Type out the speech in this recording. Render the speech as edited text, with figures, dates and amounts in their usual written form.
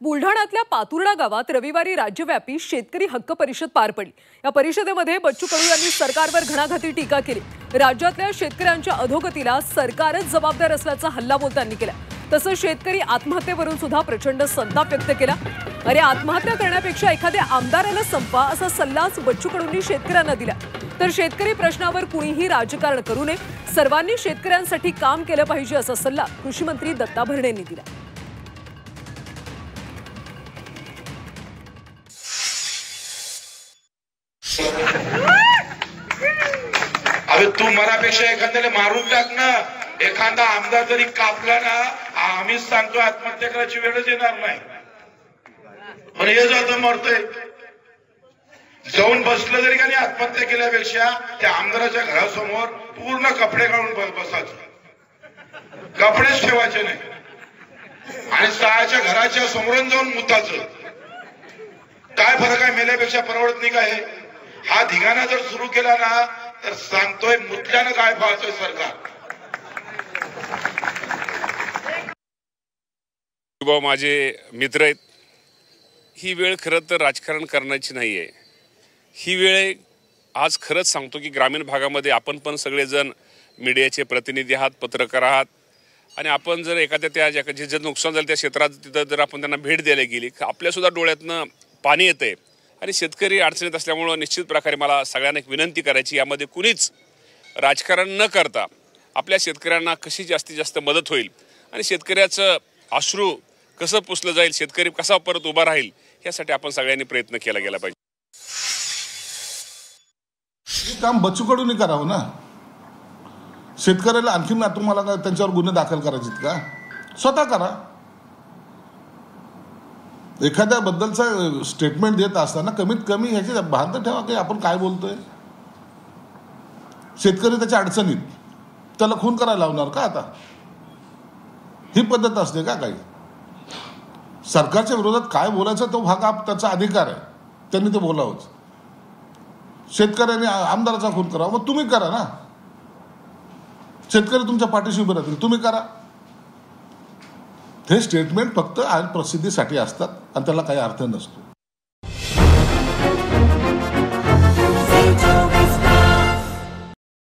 बुलढाण्यातल्या पातुर्डा गावात रविवारी राज्यव्यापी शेतकरी हक्क परिषद पार पडली। या परिषदेमध्ये बच्चू कडू यांनी सरकारवर घणाघाती टीका केली। राज्यातल्या शेतकऱ्यांच्या अधोगतीला सरकारच जबाबदार असल्याचा हल्लाबोल त्यांनी केला। तसंच शेतकरी आत्महत्येवरून सुद्धा प्रचंड संताप व्यक्त केला। अरे आत्महत्या करण्यापेक्षा एखाद्या आमदाराला संपवा असा सल्लाच बच्चू कडूंनी शेतकऱ्यांना दिला। तर शेतकरी प्रश्नावर कुणीही राजकारण करू नये, सर्वांनी शेतकऱ्यांसाठी काम केलं पाहिजे असा सल्ला कृषी मंत्री दत्ता भरणेंनी दिला। अबे तू मरापेक्षा एखाद्याला मारून टाक ना। एखादा आमदार जरी कापला ना, आम्हीच सांगतो आत्महत्या करायची वेळच येणार नाही। पण हे जातो मरतोय, जाऊन बसलं जरी का नाही, आत्महत्या केल्यापेक्षा त्या आमदाराच्या घरासमोर पूर्ण कपडे काढून बसायचे, कपडेच ठेवायचे नाही आणि सहाच्या घराच्या समोरून जाऊन मुताचं। काय फरक आहे? मेल्यापेक्षा परवडत नाही का? हे हा धिंगाणा जर सुरू केला ना तर सांगतोय मुतल्यानं काय पाहतोय सरकार। माझे मित्र आहेत, ही वेळ खरं तर राजकारण करण्याची नाही आहे। ही वेळ आज खरंच सांगतो की ग्रामीण भागामध्ये आपण पण सगळेजण मीडियाचे प्रतिनिधी आहात, पत्रकार आहात आणि आपण जर एखाद्या त्या जे नुकसान झालं त्या क्षेत्रात तिथं जर आपण त्यांना भेट द्यायला गेली, आपल्यासुद्धा डोळ्यातनं पाणी येतंय आणि शेतकरी अडचणीत असल्यामुळं निश्चित प्रकारे मला सगळ्यांना एक विनंती करायची, यामध्ये कुणीच राजकारण न करता आपल्या शेतकऱ्यांना कशी जास्तीत जास्त मदत होईल आणि शेतकऱ्याचं अश्रू कसं पुसलं जाईल, शेतकरी कसा परत उभा राहील, यासाठी आपण सगळ्यांनी प्रयत्न केला गेला पाहिजे। काम बच्चू कडूंनी करावं ना। शेतकऱ्याला आणखी तुम्हाला काय त्यांच्यावर गुन्हे दाखल करायचे का? स्वतः करा। एखाद्याबद्दलचा स्टेटमेंट देत असताना कमीत कमी ह्याची भान तर ठेवा की आपण काय बोलतोय। शेतकरी त्याच्या अडचणीत, त्याला खून करायला लावणार का? आता ही पद्धत असते का? काही सरकारच्या विरोधात काय बोलायचं तो भाग त्याचा अधिकार आहे, त्यांनी ते बोलावंच। शेतकऱ्यांनी आमदाराचा खून करा, मग तुम्ही करा ना। शेतकरी तुमच्या पाठीशी उभे राहतील, तुम्ही करा। हे स्टेटमेंट फक्त प्रसिद्धीसाठी असतात आणि त्याला काही अर्थ नसतो।